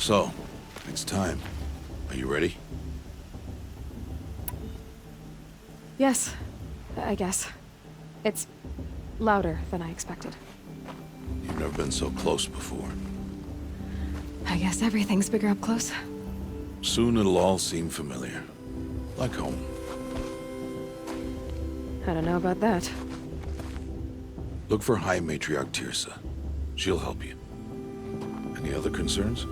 So, it's time. Are you ready? Yes, I guess. It's louder than I expected. You've never been so close before. I guess everything's bigger up close. Soon it'll all seem familiar. Like home. I don't know about that. Look for High Matriarch Teersa. She'll help you. Any other concerns?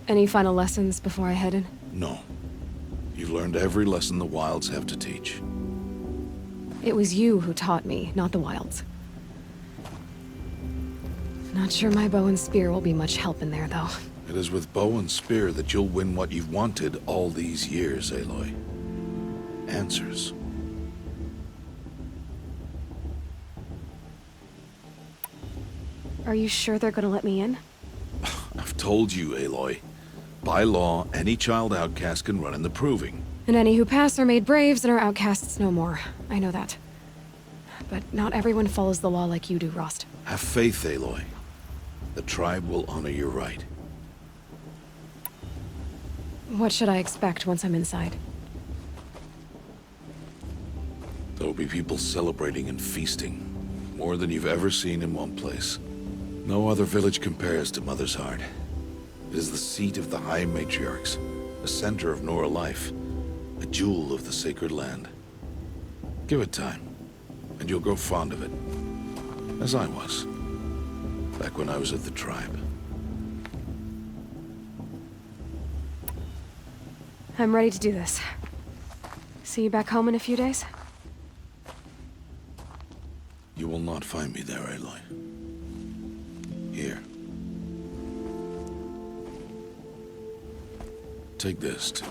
Any final lessons before I head in? No. You've learned every lesson the Wilds have to teach. It was you who taught me, not the Wilds. Not sure my bow and spear will be much help in there, though. It is with bow and spear that you'll win what you've wanted all these years, Aloy. Answers. Are you sure they're gonna let me in? I've told you, Aloy. By law, any child outcast can run in the Proving. And any who pass are made braves and are outcasts no more. I know that. But not everyone follows the law like you do, Rost. Have faith, Aloy. The tribe will honor your right. What should I expect once I'm inside? There will be people celebrating and feasting. More than you've ever seen in one place. No other village compares to Mother's Heart. It is the seat of the High Matriarchs, a center of Nora life, a jewel of the sacred land. Give it time, and you'll grow fond of it. As I was, back when I was at the tribe. I'm ready to do this. See you back home in a few days? You will not find me there, Aloy. Here. Take this to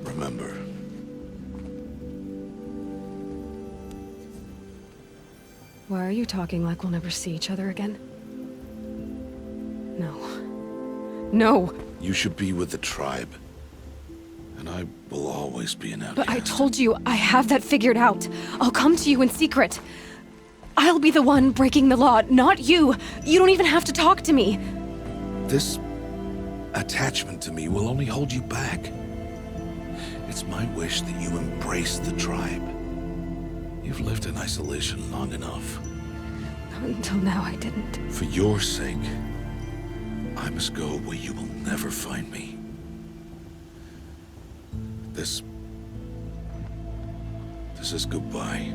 remember. Why are you talking like we'll never see each other again? No. No! You should be with the tribe. And I will always be an outcast. But I told you, I have that figured out. I'll come to you in secret. I'll be the one breaking the law, not you. You don't even have to talk to me. This attachment to me will only hold you back. It's my wish that you embrace the tribe. You've lived in isolation long enough. Until now, I didn't. For your sake, I must go where you will never find me. This is goodbye.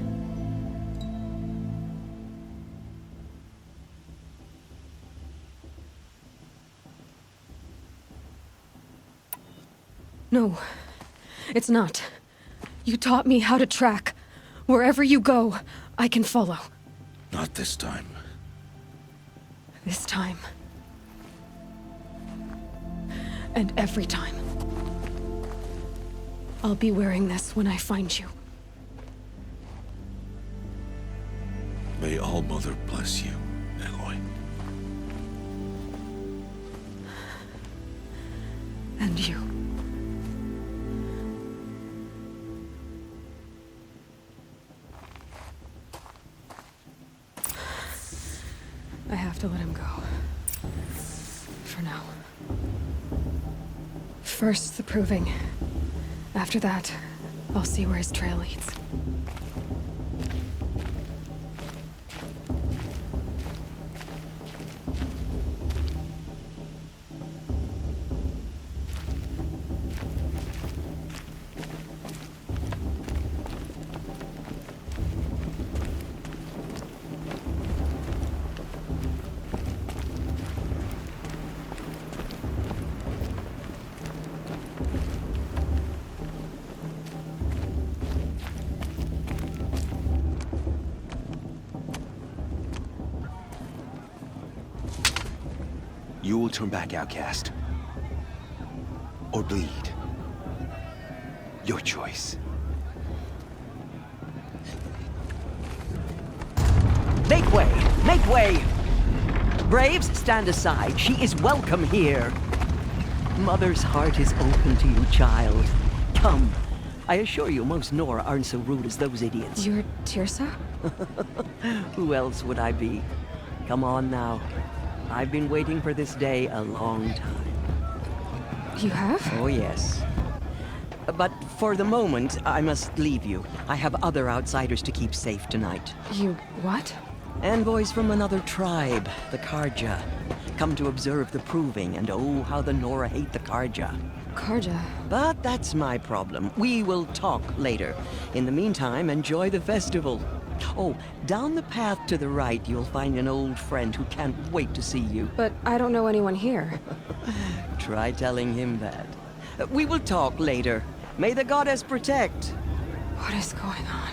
No, it's not. You taught me how to track. Wherever you go, I can follow. Not this time. This time. And every time. I'll be wearing this when I find you. May All-Mother bless you, Aloy. And you. I have to let him go. For now. First, the Proving. After that, I'll see where his trail leads. You will turn back, outcast. Or bleed. Your choice. Make way! Make way! Braves, stand aside. She is welcome here. Mother's heart is open to you, child. Come. I assure you, most Nora aren't so rude as those idiots. You're Teersa? Who else would I be? Come on now. I've been waiting for this day a long time. You have? Oh, yes. But for the moment, I must leave you. I have other outsiders to keep safe tonight. You what? Envoys from another tribe, the Karja. Come to observe the proving, and oh, how the Nora hate the Karja. Karja. But that's my problem. We will talk later. In the meantime, enjoy the festival. Oh, down the path to the right, you'll find an old friend who can't wait to see you. But I don't know anyone here. Try telling him that. We will talk later. May the goddess protect. What is going on?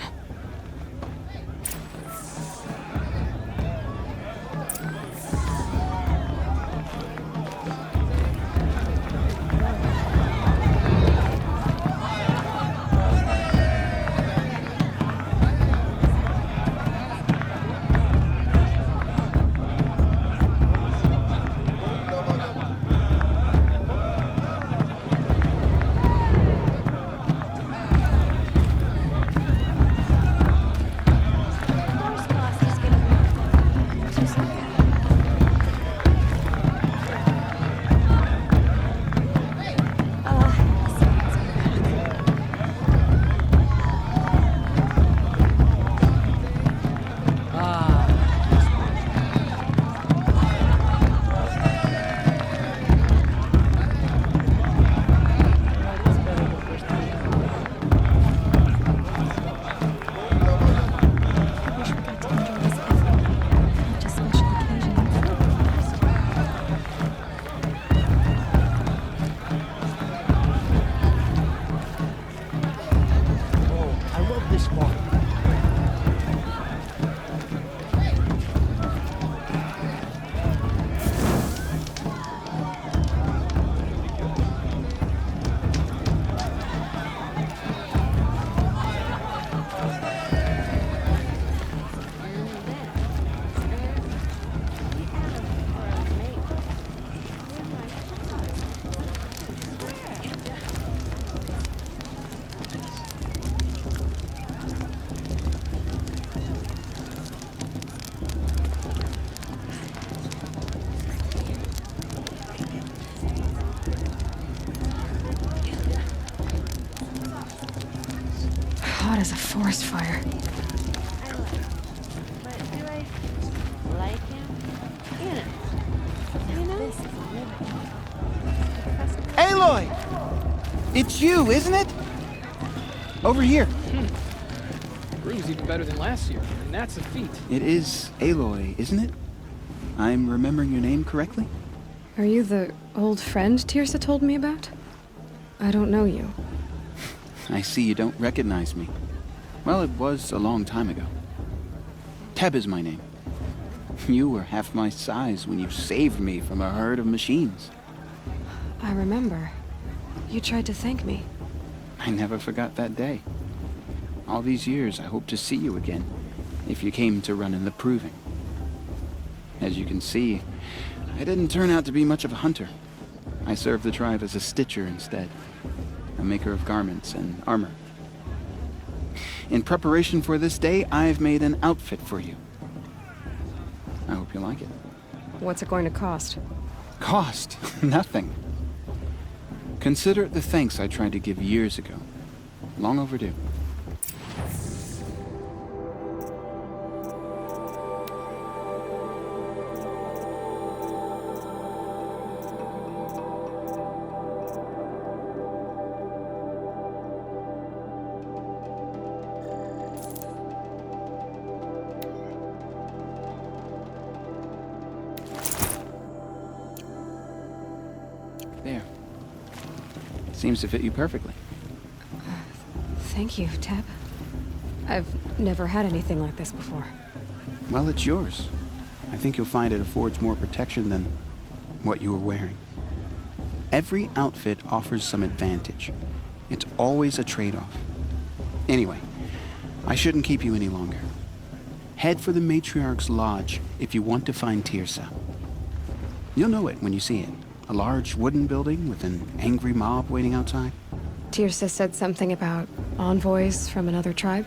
Hot as a forest fire. But do I like him? You know? Aloy! It's you, isn't it? Over here. Brew's even better than last year, and that's a feat. It is Aloy, isn't it? I'm remembering your name correctly? Are you the old friend Tirsa told me about? I don't know you. I see you don't recognize me. Well, it was a long time ago. Teb is my name. You were half my size when you saved me from a herd of machines. I remember. You tried to thank me. I never forgot that day. All these years, I hope to see you again, if you came to run in the Proving. As you can see, I didn't turn out to be much of a hunter. I served the tribe as a stitcher instead, a maker of garments and armor. In preparation for this day, I've made an outfit for you. I hope you like it. What's it going to cost? Cost? Nothing. Consider it the thanks I tried to give years ago. Long overdue. There. Seems to fit you perfectly. Thank you, Teb. I've never had anything like this before. Well, it's yours. I think you'll find it affords more protection than what you were wearing. Every outfit offers some advantage. It's always a trade-off. Anyway, I shouldn't keep you any longer. Head for the Matriarch's Lodge if you want to find Tirsa. You'll know it when you see it. A large wooden building with an angry mob waiting outside. Tirsa said something about envoys from another tribe?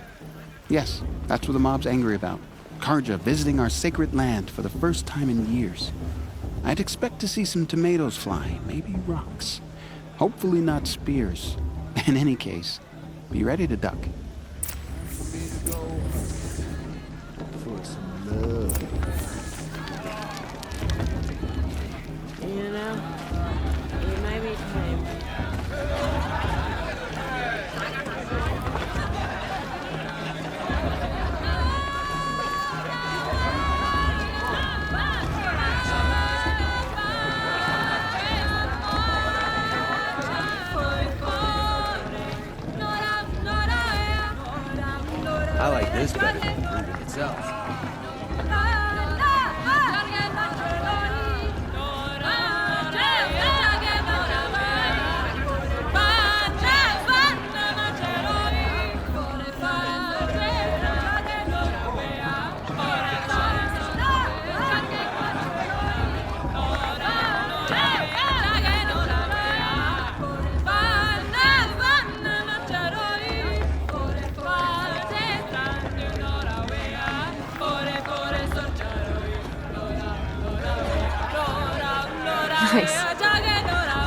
Yes, that's what the mob's angry about. Karja visiting our sacred land for the first time in years. I'd expect to see some tomatoes fly, maybe rocks. Hopefully not spears. In any case, be ready to duck. You know, it might be time. I like this better than the movie itself. Nice.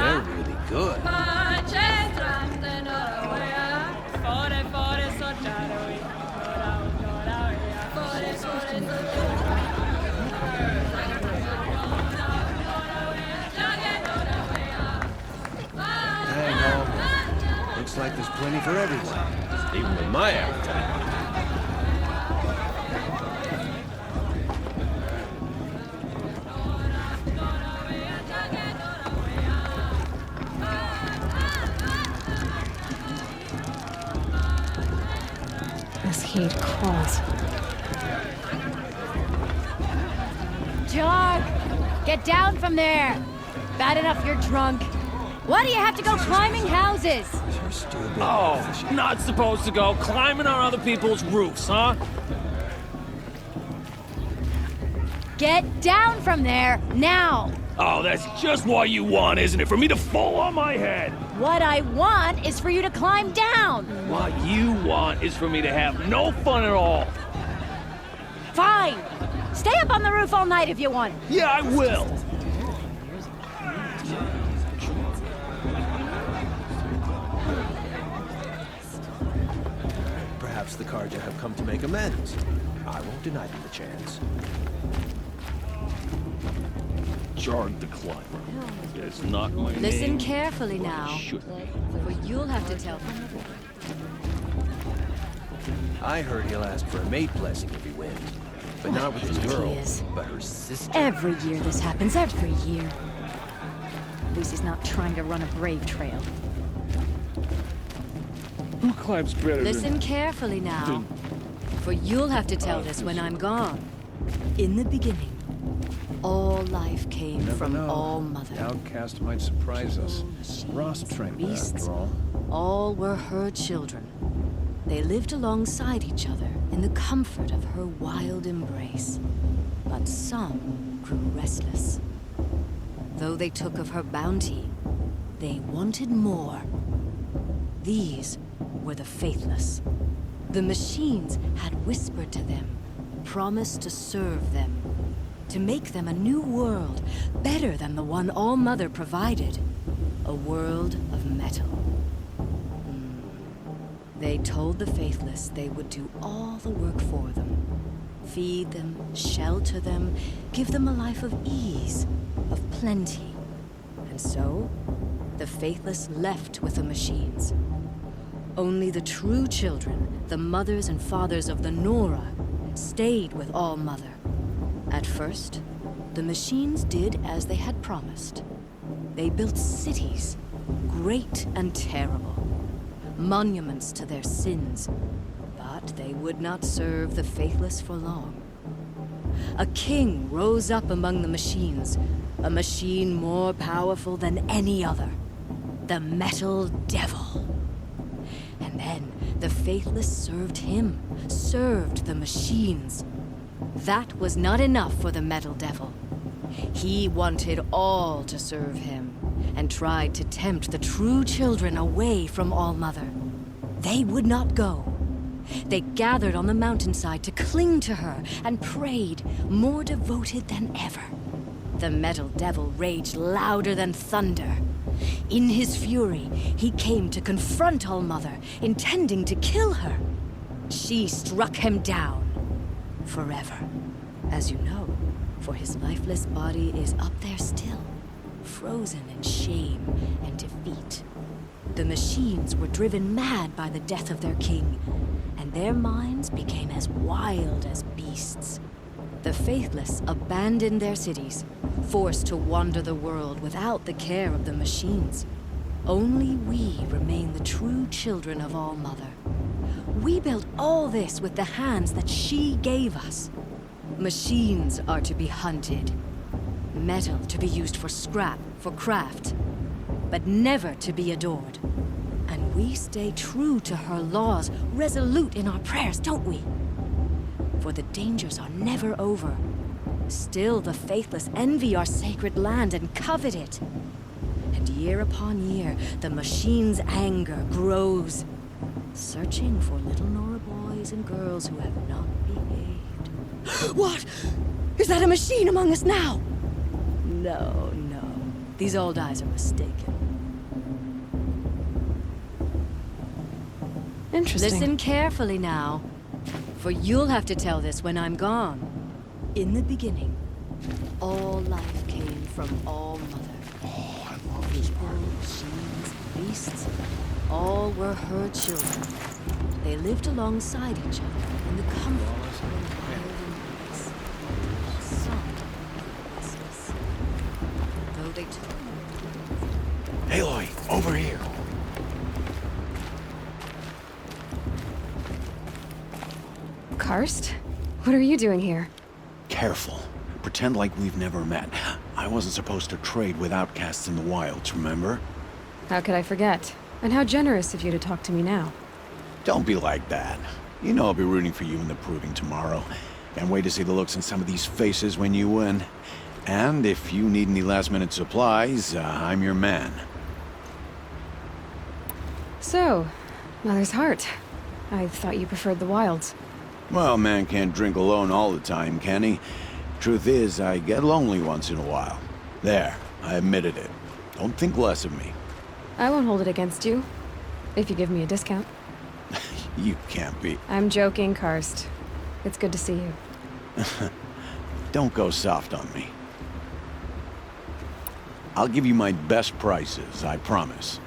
They're really good. Hang on. Looks like there's plenty for everyone. Even with my appetite. This heat calls. John, get down from there. Bad enough you're drunk. Why do you have to go climbing houses? Oh, not supposed to go climbing on other people's roofs, huh? Get down from there, now. Oh, that's just what you want, isn't it? For me to fall on my head. What I want is for you to climb down. What you want is for me to have no fun at all. Fine. Stay up on the roof all night if you want. Yeah, I will. Perhaps the Karja have come to make amends. I won't deny them the chance. Jarg the Climber. It's not my name. Listen carefully now, Should be. for you'll have to tell. I heard he'll ask for a mate blessing if he wins. But not with his He girl, is. but her sister. Every year this happens, every year. At least he's not trying to run a brave trail. Who climbs better Listen carefully now, for you'll have to tell this when I'm gone. In the beginning, all life came from All Mother. The outcast might surprise us. Ross trained her, Beasts, after all. all were her children. They lived alongside each other in the comfort of her wild embrace. But some grew restless. Though they took of her bounty, they wanted more. These were the faithless. The machines had whispered to them, promised to serve them, to make them a new world, better than the one All Mother provided. A world of metal. They told the faithless they would do all the work for them. Feed them, shelter them, give them a life of ease, of plenty. And so, the faithless left with the machines. Only the true children, the mothers and fathers of the Nora, stayed with All Mother. At first, the machines did as they had promised. They built cities, great and terrible, monuments to their sins, but they would not serve the faithless for long. A king rose up among the machines, a machine more powerful than any other, the Metal Devil. And then The Faithless served him, served the machines. That was not enough for the Metal Devil. He wanted all to serve him, and tried to tempt the true children away from All-Mother. They would not go. They gathered on the mountainside to cling to her and prayed, more devoted than ever. The Metal Devil raged louder than thunder. In his fury, he came to confront All-Mother, intending to kill her. She struck him down. Forever. As you know, for his lifeless body is up there still, frozen in shame and defeat. The machines were driven mad by the death of their king, and their minds became as wild as beasts. The Faithless abandoned their cities, forced to wander the world without the care of the machines. Only we remain the true children of All-Mother. We built all this with the hands that she gave us. Machines are to be hunted. Metal to be used for scrap, for craft. But never to be adored. And we stay true to her laws, resolute in our prayers, don't we? For the dangers are never over. Still the Faithless envy our sacred land and covet it. And year upon year, the machine's anger grows, searching for little Nora boys and girls who have not behaved. What? Is that a machine among us now? No, no. These old eyes are mistaken. Interesting. Listen carefully now, for you'll have to tell this when I'm gone. In the beginning, all life came from All-Mother. Oh, I love this part. People, machines, beasts, all were her children. They lived alongside each other in the comfort of their wild embrace. Some restless, though they took Aloy, over here. Karst? What are you doing here? Careful. Pretend like we've never met. I wasn't supposed to trade with outcasts in the wilds, remember? How could I forget? And how generous of you to talk to me now. Don't be like that. You know I'll be rooting for you in the proving tomorrow. Can't wait to see the looks on some of these faces when you win. And if you need any last-minute supplies, I'm your man. So, Mother's Heart. I thought you preferred the wilds. Well, man can't drink alone all the time, can he? Truth is, I get lonely once in a while. There, I admitted it. Don't think less of me. I won't hold it against you, if you give me a discount. You can't be. I'm joking, Karst. It's good to see you. Don't go soft on me. I'll give you my best prices, I promise.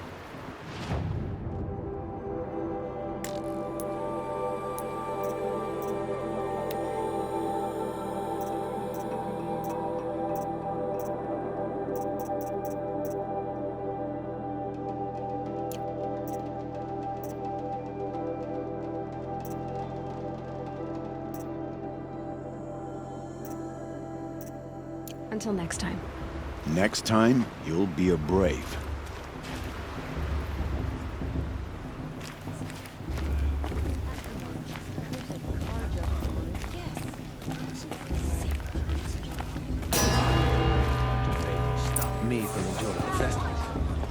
Until next time. Next time, you'll be a brave. Stop me from enjoying the festival.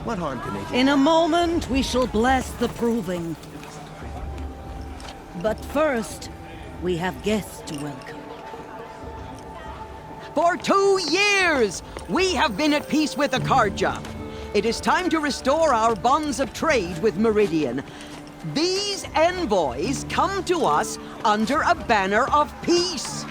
What harm can they do? In a moment, we shall bless the proving. But first, we have guests to welcome. For 2 years, we have been at peace with Akarja. It is time to restore our bonds of trade with Meridian. These envoys come to us under a banner of peace.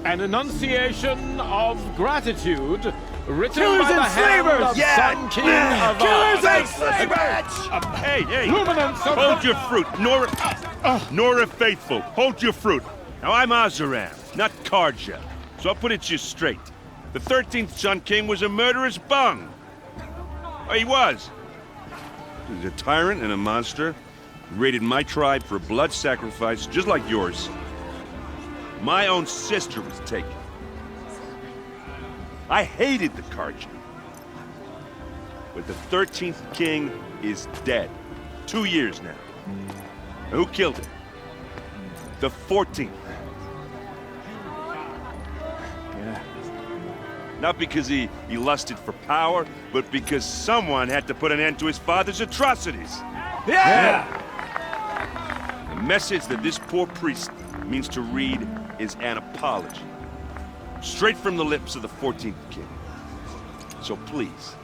An enunciation of gratitude written Killers by the and hand slavers! of Yeah! Sun King of Killers Oz. and slavers! Hey, hey! Luminance of Hold your fruit, Nora. Nora Faithful, hold your fruit. Now I'm Azaram, not Karja, so I'll put it just straight. The 13th Sun King was a murderous bung. Oh, he was. He was a tyrant and a monster. He raided my tribe for a blood sacrifice, just like yours. My own sister was taken. I hated the Karja. but the 13th king is dead. 2 years now. And who killed him? The 14th. Yeah. Not because he lusted for power, but because someone had to put an end to his father's atrocities. Yeah! The message that this poor priest means to read is an apology. Straight from the lips of the 14th king. So please,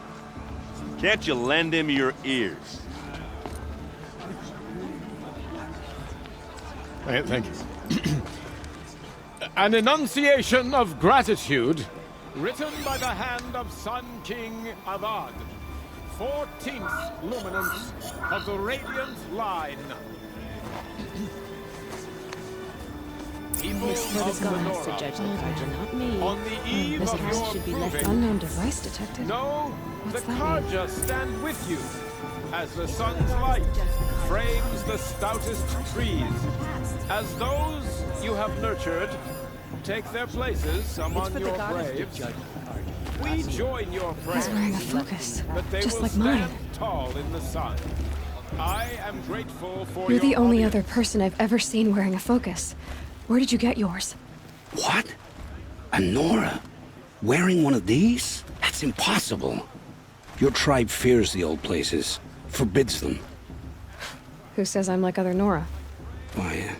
can't you lend him your ears? Thank you. An enunciation of gratitude written by the hand of Sun King Avad, 14th luminance of the Radiant Line. People This word is of the gone, Nora, to judge the Carja, not me. on the eve This of house your should be left proving, unknown device detected. know What's the that Carja stand with you as the sun's light frames the stoutest trees, as those you have nurtured take their places among your braves. We join your prayers He's wearing a focus, that they just will like stand mine. tall in the sun. I am grateful for You're the your only audience. other person I've ever seen wearing a focus. Where did you get yours? What? A Nora? Wearing one of these? That's impossible. Your tribe fears the old places, forbids them. Who says I'm like other Nora? Why,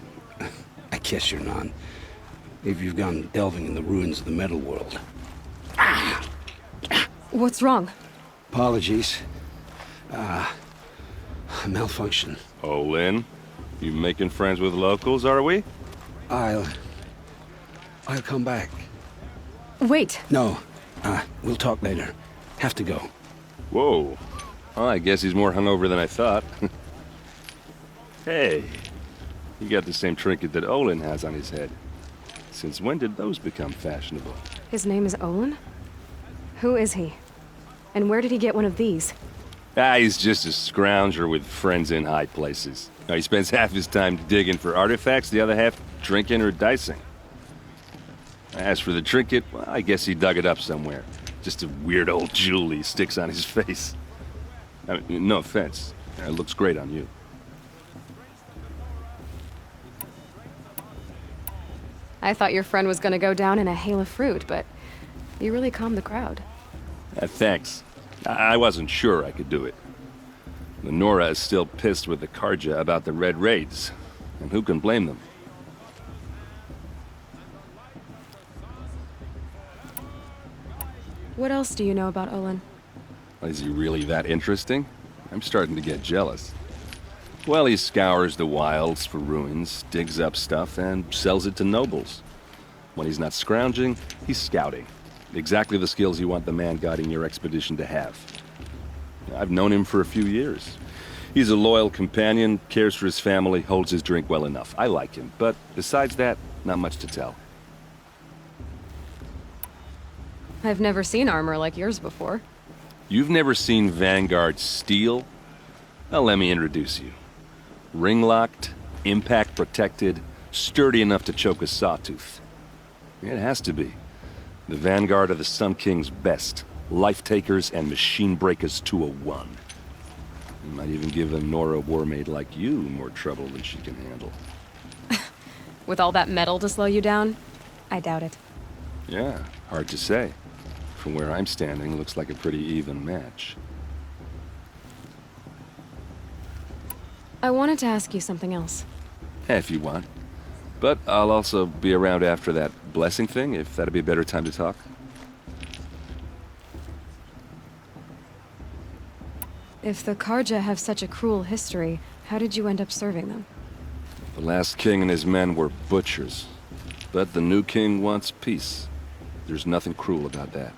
I guess you're not. If you've gone delving in the ruins of the metal world. What's wrong? Apologies. Malfunction. Oh, Lynn, you making friends with locals, are we? I'll come back. Wait. No, we'll talk later. Have to go. Whoa. Well, I guess he's more hungover than I thought. Hey, you got the same trinket that Olin has on his head. Since when did those become fashionable? His name is Olin? Who is he? And where did he get one of these? He's just a scrounger with friends in high places. He spends half his time digging for artifacts, the other half drinking or dicing. As for the trinket, well, I guess he dug it up somewhere. Just a weird old jewel he sticks on his face. I mean, no offense. It looks great on you. I thought your friend was gonna go down in a hail of fruit, but you really calmed the crowd. Thanks. I wasn't sure I could do it. The Nora is still pissed with the Carja about the Red Raids, and who can blame them? What else do you know about Olin? Is he really that interesting? I'm starting to get jealous. Well, he scours the wilds for ruins, digs up stuff, and sells it to nobles. When he's not scrounging, he's scouting. Exactly the skills you want the man guiding your expedition to have. I've known him for a few years. He's a loyal companion, cares for his family, holds his drink well enough. I like him, but besides that, not much to tell. I've never seen armor like yours before. You've never seen Vanguard steel? Well, let me introduce you. Ring-locked, impact-protected, sturdy enough to choke a sawtooth. It has to be. The Vanguard of the Sun King's best. Life-takers and machine breakers to a one. You might even give a Nora warmaid like you more trouble than she can handle. With all that metal to slow you down? I doubt it. Yeah, hard to say. From where I'm standing, looks like a pretty even match. I wanted to ask you something else. If you want. But I'll also be around after that blessing thing, if that'd be a better time to talk. If the Carja have such a cruel history, how did you end up serving them? The last king and his men were butchers. But the new king wants peace. There's nothing cruel about that.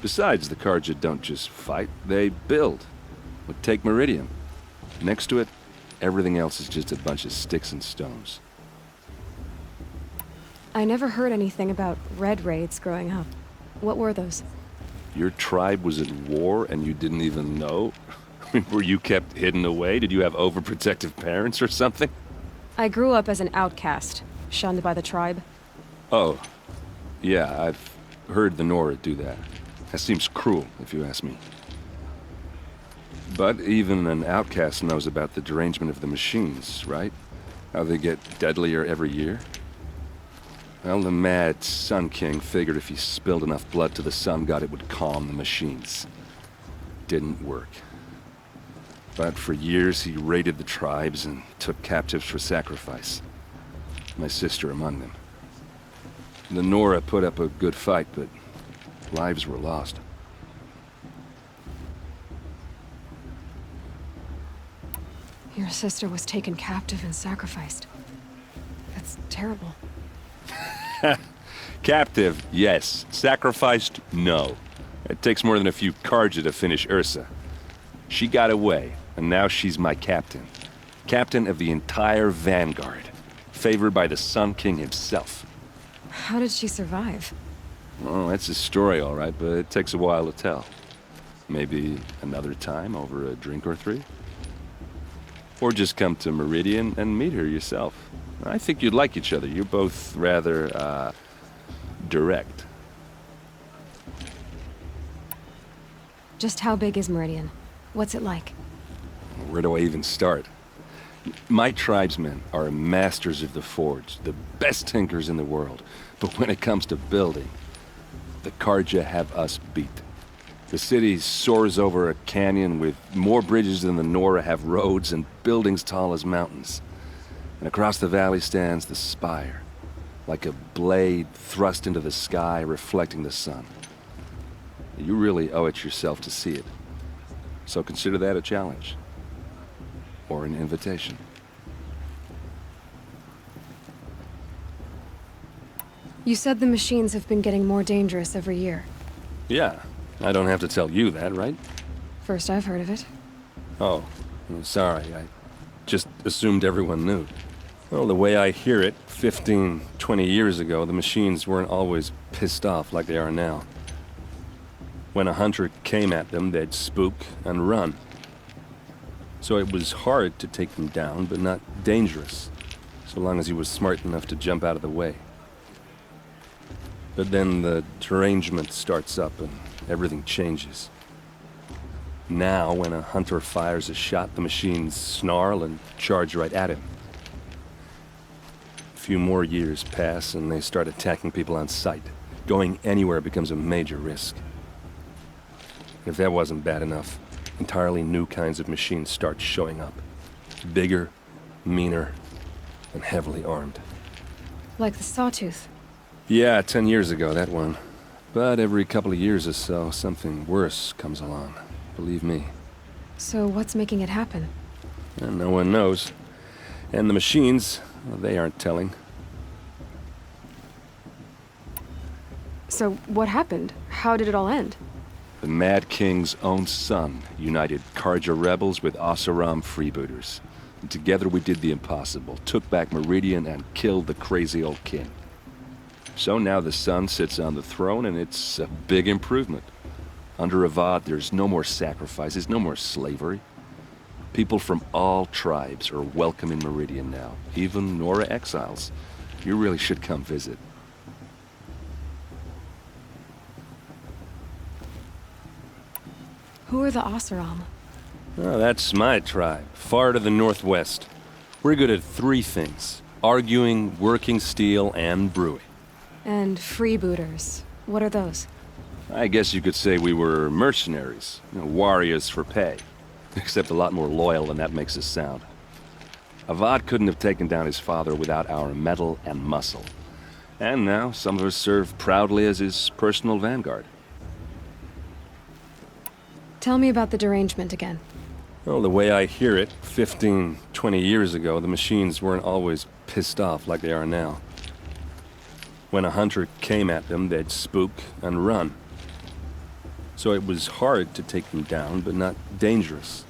Besides, the Carja don't just fight, they build. But take Meridian. Next to it, everything else is just a bunch of sticks and stones. I never heard anything about Red Raids growing up. What were those? Your tribe was at war and you didn't even know? Were you kept hidden away? Did you have overprotective parents or something? I grew up as an outcast, shunned by the tribe. Oh, yeah, I've heard the Nora do that. That seems cruel, if you ask me. But even an outcast knows about the derangement of the machines, right? How they get deadlier every year? Well, the mad Sun King figured if he spilled enough blood to the Sun God, it would calm the machines. Didn't work. But for years, he raided the tribes and took captives for sacrifice. My sister among them. The Nora put up a good fight, but lives were lost. Your sister was taken captive and sacrificed. That's terrible. Captive, yes. Sacrificed, no. It takes more than a few Carja to finish Ursa. She got away, and now she's my captain. Captain of the entire Vanguard. Favored by the Sun King himself. How did she survive? Oh, that's a story, all right, but it takes a while to tell. Maybe another time over a drink or three? Or just come to Meridian and meet her yourself. I think you'd like each other. You're both rather, direct. Just how big is Meridian? What's it like? Where do I even start? My tribesmen are masters of the forge, the best tinkers in the world. But when it comes to building, the Carja have us beat. The city soars over a canyon with more bridges than the Nora have roads and buildings tall as mountains. And across the valley stands the spire, like a blade thrust into the sky reflecting the sun. You really owe it yourself to see it. So consider that a challenge. Or an invitation. You said the machines have been getting more dangerous every year. Yeah, I don't have to tell you that, right? First I've heard of it. Oh, I'm sorry. I just assumed everyone knew. Well, the way I hear it, 15, 20 years ago, the machines weren't always pissed off like they are now. When a hunter came at them, they'd spook and run. So it was hard to take them down, but not dangerous, so long as he was smart enough to jump out of the way. But then the derangement starts up and everything changes. Now, when a hunter fires a shot, the machines snarl and charge right at him. A few more years pass and they start attacking people on sight. Going anywhere becomes a major risk. If that wasn't bad enough, entirely new kinds of machines start showing up. Bigger, meaner, and heavily armed. Like the Sawtooth. Yeah, 10 years ago, that one. But every couple of years or so, something worse comes along. Believe me. So what's making it happen? And no one knows. And the machines, well, they aren't telling. So what happened? How did it all end? The Mad King's own son united Carja rebels with Oseram freebooters. And together we did the impossible, took back Meridian and killed the crazy old king. So now the son sits on the throne and it's a big improvement. Under Avad, there's no more sacrifices, no more slavery. People from all tribes are welcome in Meridian now, even Nora exiles. You really should come visit. Who are the Oseram? Oh, that's my tribe, far to the northwest. We're good at three things: arguing, working steel, and brewing. And freebooters. What are those? I guess you could say we were mercenaries, warriors for pay. Except a lot more loyal than that makes us sound. Avad couldn't have taken down his father without our metal and muscle. And now some of us serve proudly as his personal vanguard. Tell me about the derangement again. Well, the way I hear it, 15, 20 years ago, the machines weren't always pissed off like they are now. When a hunter came at them, they'd spook and run. So it was hard to take them down, but not dangerous,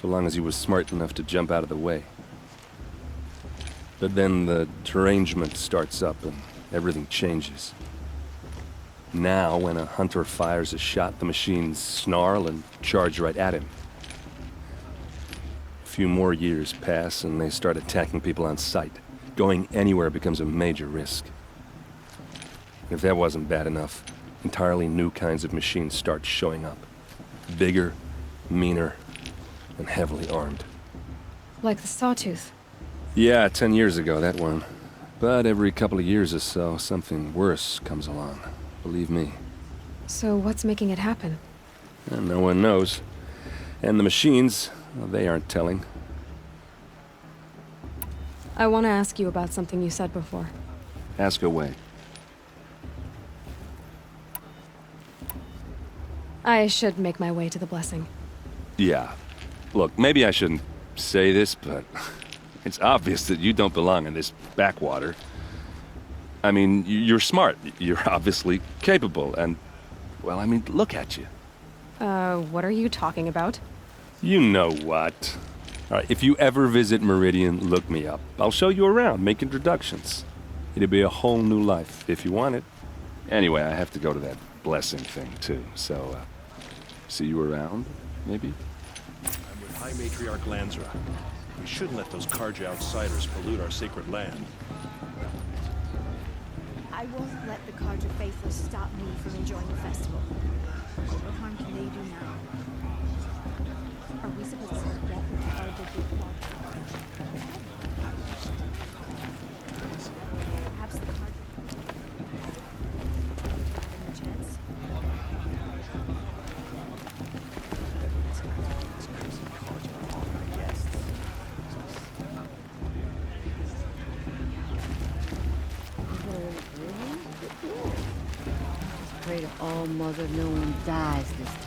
so long as he was smart enough to jump out of the way. But then the derangement starts up and everything changes. Now, when a hunter fires a shot, the machines snarl and charge right at him. A few more years pass and they start attacking people on sight. Going anywhere becomes a major risk. If that wasn't bad enough, entirely new kinds of machines start showing up. Bigger, meaner, and heavily armed. Like the Sawtooth. Yeah, 10 years ago, that one. But every couple of years or so, something worse comes along. Believe me. So what's making it happen? And no one knows. And the machines, well, they aren't telling. I want to ask you about something you said before. Ask away. I should make my way to the blessing. Yeah. Look, maybe I shouldn't say this, but it's obvious that you don't belong in this backwater. I mean, you're smart. You're obviously capable, and, well, I mean, look at you. What are you talking about? You know what. All right, if you ever visit Meridian, look me up. I'll show you around, make introductions. It'll be a whole new life, if you want it. Anyway, I have to go to that blessing thing, too, so, see you around, maybe? I'm with High Matriarch Lansra. We shouldn't let those Karja outsiders pollute our sacred land. I won't let the Karja faithless stop me from enjoying the festival. What harm can they do now? Are we supposed to forget what the Karja did for? Perhaps the Karja... Having a chance? Pray to All Mother no one dies this time.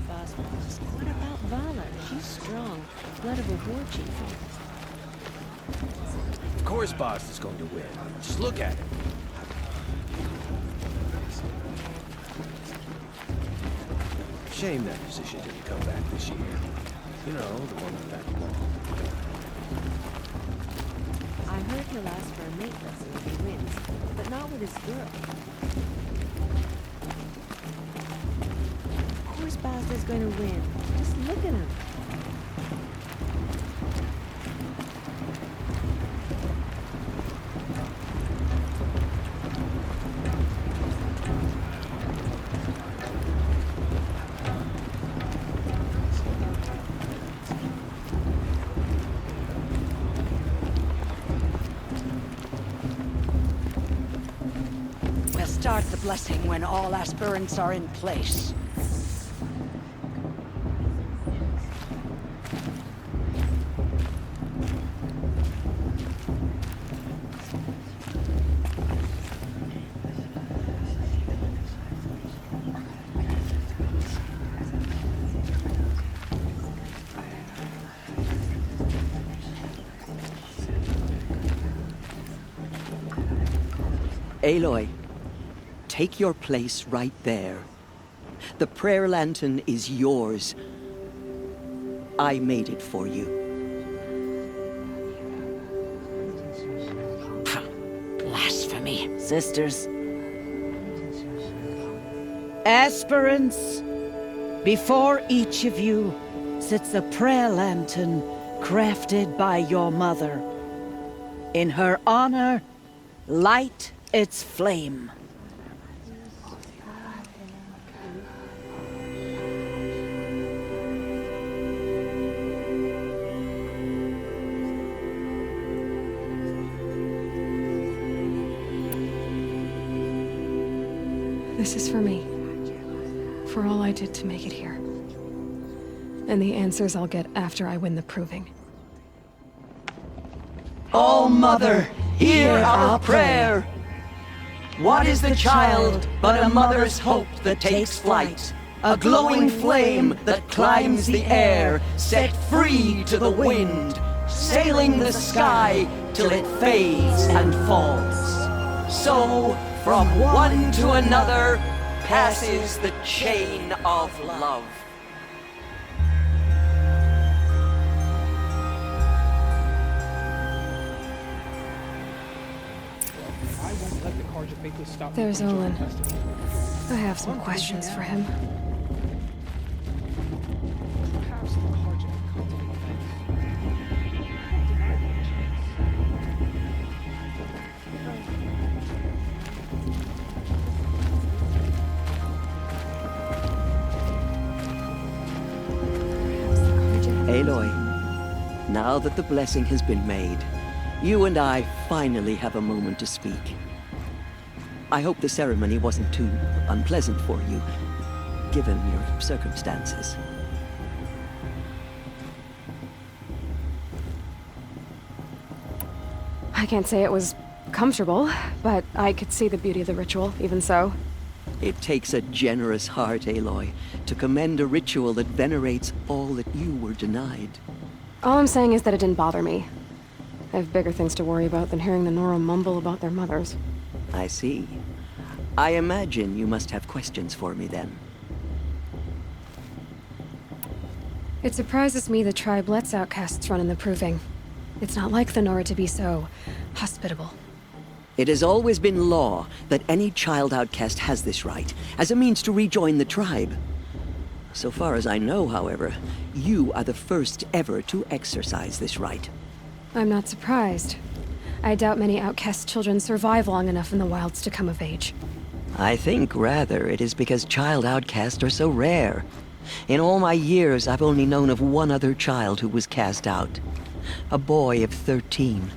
Boss. What about Vala? She's strong. Blood of a war chief. Of course Boss is going to win. Just look at him. Shame that musician didn't come back this year. You know, the one with that ball. I heard he'll ask for a mate lesson if he wins, but not with his girl. Of course Basta's going to win. Just look at him. We'll start the blessing when all aspirants are in place. Aloy, take your place right there. The prayer lantern is yours. I made it for you. Blasphemy, sisters. Aspirants, before each of you sits a prayer lantern crafted by your mother. In her honor, light its flame. This is for me. For all I did to make it here. And the answers I'll get after I win the proving. All Mother, hear our prayer. What is the child but a mother's hope that takes flight? A glowing flame that climbs the air, set free to the wind, sailing the sky till it fades and falls. So, from one to another, passes the chain of love. I won't let the Karja faithless stop me There's from enjoying Olin. the festival. I have some questions for him. Perhaps the Karja come to the event. Aloy, now that the blessing has been made, you and I finally have a moment to speak. I hope the ceremony wasn't too unpleasant for you, given your circumstances. I can't say it was comfortable, but I could see the beauty of the ritual, even so. It takes a generous heart, Aloy, to commend a ritual that venerates all that you were denied. All I'm saying is that it didn't bother me. I have bigger things to worry about than hearing the Nora mumble about their mothers. I see. I imagine you must have questions for me then. It surprises me the tribe lets outcasts run in the Proving. It's not like the Nora to be so hospitable. It has always been law that any child outcast has this right, as a means to rejoin the tribe. So far as I know, however, you are the first ever to exercise this right. I'm not surprised. I doubt many outcast children survive long enough in the wilds to come of age. I think, rather, it is because child outcasts are so rare. In all my years, I've only known of one other child who was cast out. A boy of 13,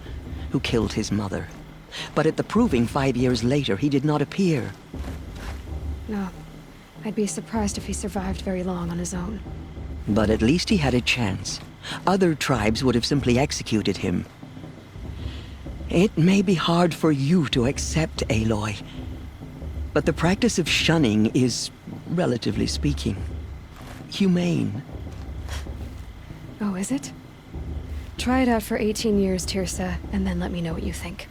who killed his mother. But at the Proving 5 years later, he did not appear. No. I'd be surprised if he survived very long on his own. But at least he had a chance. Other tribes would have simply executed him. It may be hard for you to accept, Aloy, but the practice of shunning is, relatively speaking, humane. Oh, is it? Try it out for 18 years, Tirsa, and then let me know what you think.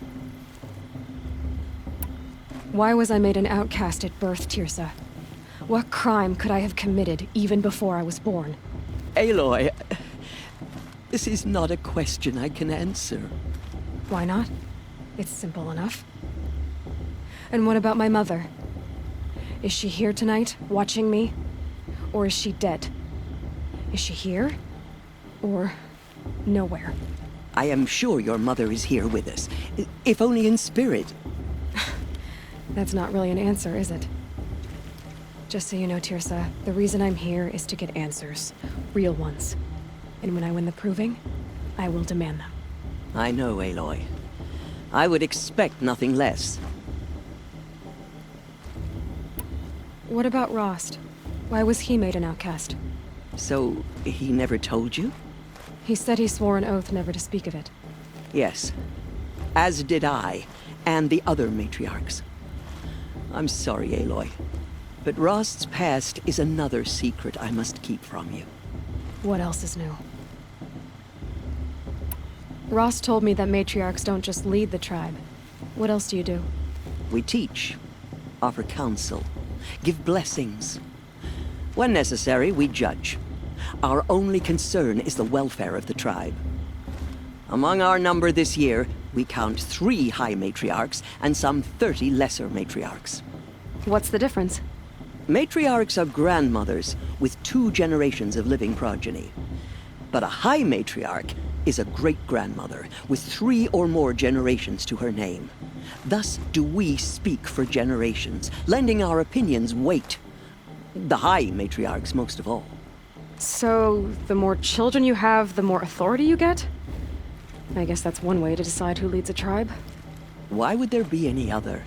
Why was I made an outcast at birth, Tirsa? What crime could I have committed even before I was born? Aloy, this is not a question I can answer. Why not? It's simple enough. And what about my mother? Is she here tonight, watching me? Or is she dead? Is she here? Or nowhere? I am sure your mother is here with us, if only in spirit. That's not really an answer, is it? Just so you know, Tirsa, the reason I'm here is to get answers. Real ones. And when I win the Proving, I will demand them. I know, Aloy. I would expect nothing less. What about Rost? Why was he made an outcast? So, he never told you? He said he swore an oath never to speak of it. Yes. As did I, and the other matriarchs. I'm sorry, Aloy, but Rost's past is another secret I must keep from you. What else is new? Rost told me that matriarchs don't just lead the tribe. What else do you do? We teach, offer counsel, give blessings. When necessary, we judge. Our only concern is the welfare of the tribe. Among our number this year, we count 3 high matriarchs and some 30 lesser matriarchs. What's the difference? Matriarchs are grandmothers with 2 generations of living progeny. But a high matriarch is a great-grandmother with 3 or more generations to her name. Thus do we speak for generations, lending our opinions weight. The high matriarchs most of all. So, the more children you have, the more authority you get? I guess that's one way to decide who leads a tribe. Why would there be any other?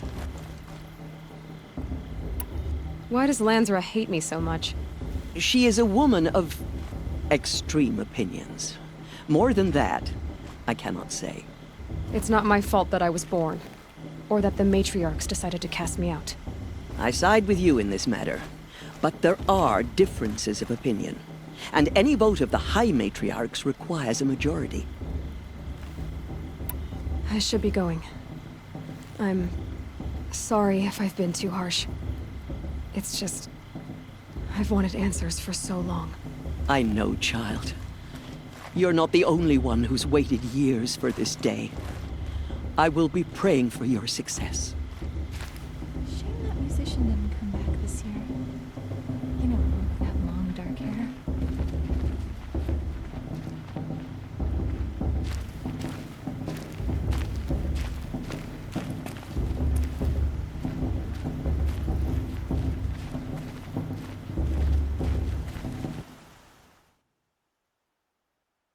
Why does Lansra hate me so much? She is a woman of extreme opinions. More than that, I cannot say. It's not my fault that I was born, or that the matriarchs decided to cast me out. I side with you in this matter, but there are differences of opinion, and any vote of the high matriarchs requires a majority. I should be going. I'm sorry if I've been too harsh. It's just, I've wanted answers for so long. I know, child. You're not the only one who's waited years for this day. I will be praying for your success. Shame that musician didn't